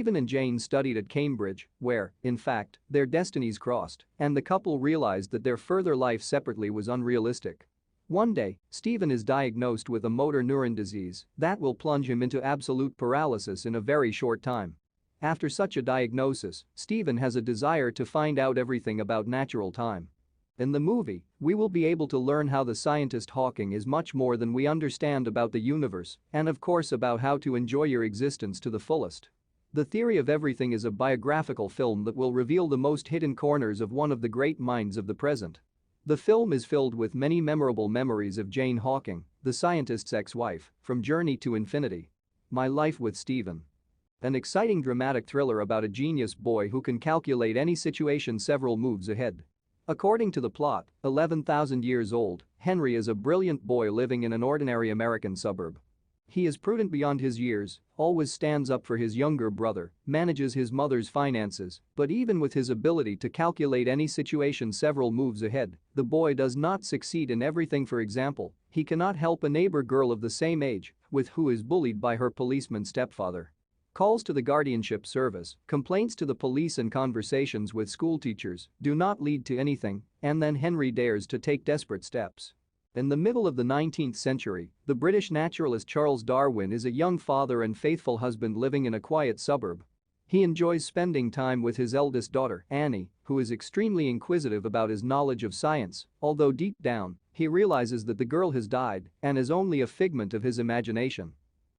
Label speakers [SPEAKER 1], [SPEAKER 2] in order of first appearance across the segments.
[SPEAKER 1] Stephen and Jane studied at Cambridge, where, in fact, their destinies crossed, and the couple realized that their further life separately was unrealistic. One day, Stephen is diagnosed with a motor neuron disease that will plunge him into absolute paralysis in a very short time. After such a diagnosis, Stephen has a desire to find out everything about natural time. In the movie, we will be able to learn how the scientist Hawking is much more than we understand about the universe and of course about how to enjoy your existence to the fullest. The Theory of Everything is a biographical film that will reveal the most hidden corners of one of the great minds of the present. The film is filled with many memorable memories of Jane Hawking, the scientist's ex-wife, from Journey to Infinity. My Life with Stephen. An exciting dramatic thriller about a genius boy who can calculate any situation several moves ahead. According to the plot, 11,000 years old, Henry is a brilliant boy living in an ordinary American suburb. He is prudent beyond his years, always stands up for his younger brother, manages his mother's finances, but even with his ability to calculate any situation several moves ahead, the boy does not succeed in everything. For example, he cannot help a neighbor girl of the same age with who is bullied by her policeman stepfather. Calls to the guardianship service, complaints to the police and conversations with school teachers do not lead to anything, and then Henry dares to take desperate steps. In the middle of the 19th century, the British naturalist Charles Darwin is a young father and faithful husband living in a quiet suburb. He enjoys spending time with his eldest daughter, Annie, who is extremely inquisitive about his knowledge of science, although deep down, he realizes that the girl has died and is only a figment of his imagination.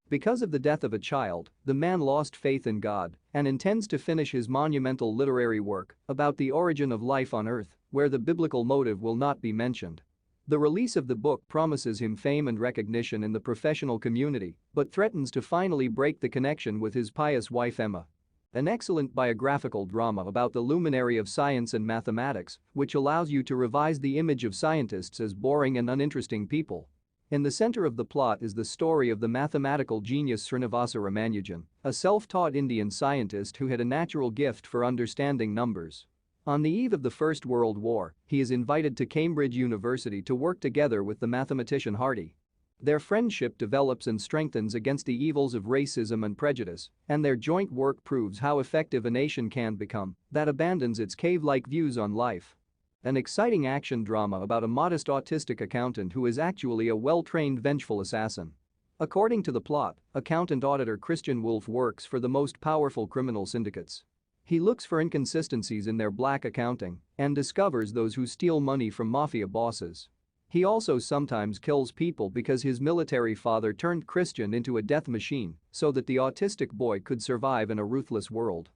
[SPEAKER 1] Because of the death of a child, the man lost faith in God and intends to finish his monumental literary work about the origin of life on Earth, where the biblical motive will not be mentioned. The release of the book promises him fame and recognition in the professional community, but threatens to finally break the connection with his pious wife Emma. An excellent biographical drama about the luminary of science and mathematics, which allows you to revise the image of scientists as boring and uninteresting people. In the center of the plot is the story of the mathematical genius Srinivasa Ramanujan, a self-taught Indian scientist who had a natural gift for understanding numbers. On the eve of the First World War, he is invited to Cambridge University to work together with the mathematician Hardy. Their friendship develops and strengthens against the evils of racism and prejudice, and their joint work proves how effective a nation can become that abandons its cave-like views on life. An exciting action drama about a modest autistic accountant who is actually a well-trained vengeful assassin. According to the plot, accountant auditor Christian Wolff works for the most powerful criminal syndicates. He looks for inconsistencies in their black accounting and discovers those who steal money from mafia bosses. He also sometimes kills people because his military father turned Christian into a death machine so that the autistic boy could survive in a ruthless world.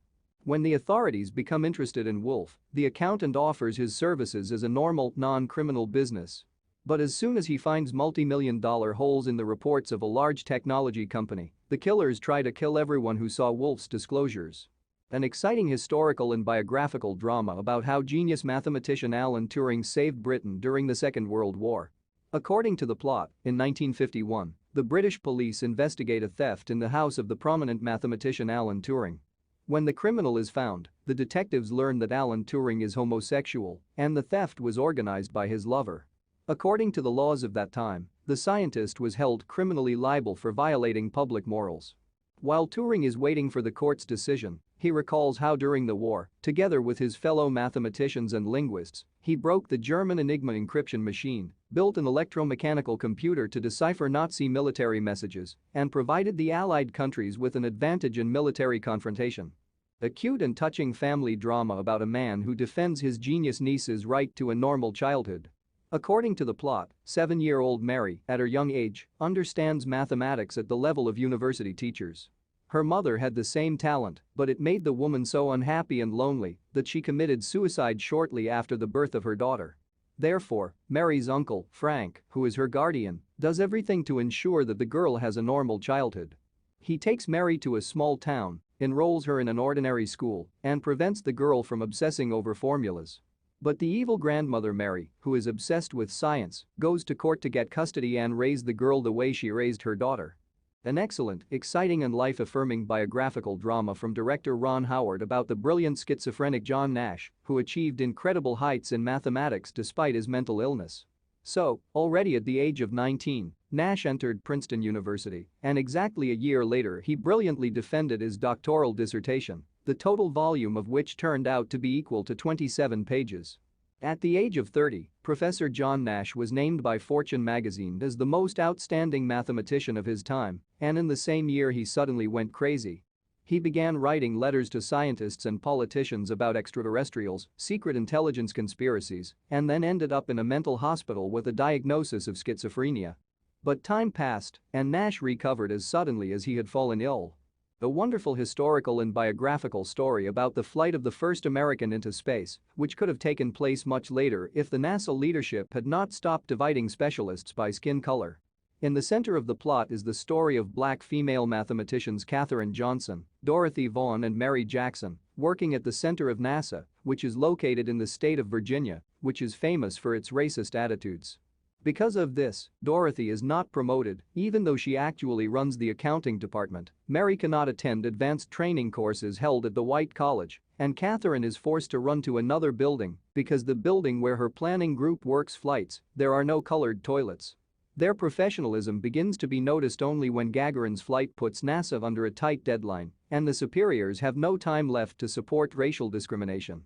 [SPEAKER 1] When the authorities become interested in Wolff, the accountant offers his services as a normal, non-criminal business. But as soon as he finds multi-million-dollar holes in the reports of a large technology company, the killers try to kill everyone who saw Wolff's disclosures. An exciting historical and biographical drama about how genius mathematician Alan Turing saved Britain during the Second World War. According to the plot, in 1951, the British police investigate a theft in the house of the prominent mathematician Alan Turing. When the criminal is found, the detectives learn that Alan Turing is homosexual and the theft was organized by his lover. According to the laws of that time, the scientist was held criminally liable for violating public morals. While Turing is waiting for the court's decision, he recalls how during the war, together with his fellow mathematicians and linguists, he broke the German Enigma encryption machine, built an electromechanical computer to decipher Nazi military messages, and provided the Allied countries with an advantage in military confrontation. A cute and touching family drama about a man who defends his genius niece's right to a normal childhood. According to the plot, 7-year-old Mary, at her young age, understands mathematics at the level of university teachers. Her mother had the same talent, but it made the woman so unhappy and lonely that she committed suicide shortly after the birth of her daughter. Therefore, Mary's uncle, Frank, who is her guardian, does everything to ensure that the girl has a normal childhood. He takes Mary to a small town, enrolls her in an ordinary school, and prevents the girl from obsessing over formulas. But the evil grandmother Mary, who is obsessed with science, goes to court to get custody and raise the girl the way she raised her daughter. An excellent, exciting and life-affirming biographical drama from director Ron Howard about the brilliant schizophrenic John Nash, who achieved incredible heights in mathematics despite his mental illness. So, already at the age of 19, Nash entered Princeton University, and exactly a year later he brilliantly defended his doctoral dissertation, the total volume of which turned out to be equal to 27 pages. At the age of 30, Professor John Nash was named by Fortune magazine as the most outstanding mathematician of his time, and in the same year he suddenly went crazy. He began writing letters to scientists and politicians about extraterrestrials, secret intelligence conspiracies, and then ended up in a mental hospital with a diagnosis of schizophrenia. But time passed, and Nash recovered as suddenly as he had fallen ill. A wonderful historical and biographical story about the flight of the first American into space, which could have taken place much later if the NASA leadership had not stopped dividing specialists by skin color. In the center of the plot is the story of black female mathematicians Katherine Johnson, Dorothy Vaughan and Mary Jackson, working at the center of NASA, which is located in the state of Virginia, which is famous for its racist attitudes. Because of this, Dorothy is not promoted, even though she actually runs the accounting department. Mary cannot attend advanced training courses held at the White College, and Katherine is forced to run to another building because the building where her planning group works flights, there are no colored toilets. Their professionalism begins to be noticed only when Gagarin's flight puts NASA under a tight deadline, and the superiors have no time left to support racial discrimination.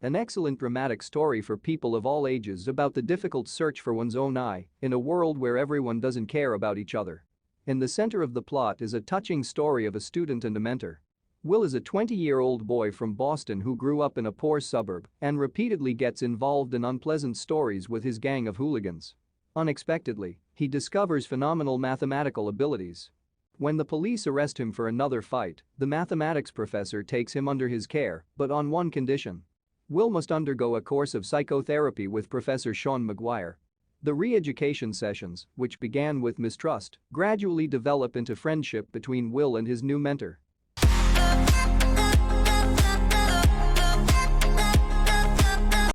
[SPEAKER 1] An excellent dramatic story for people of all ages about the difficult search for one's own I in a world where everyone doesn't care about each other. In the center of the plot is a touching story of a student and a mentor. Will is a 20-year-old boy from Boston who grew up in a poor suburb and repeatedly gets involved in unpleasant stories with his gang of hooligans. Unexpectedly, he discovers phenomenal mathematical abilities. When the police arrest him for another fight, the mathematics professor takes him under his care, but on one condition. Will must undergo a course of psychotherapy with Professor Sean McGuire. The re-education sessions, which began with mistrust, gradually develop into friendship between Will and his new mentor.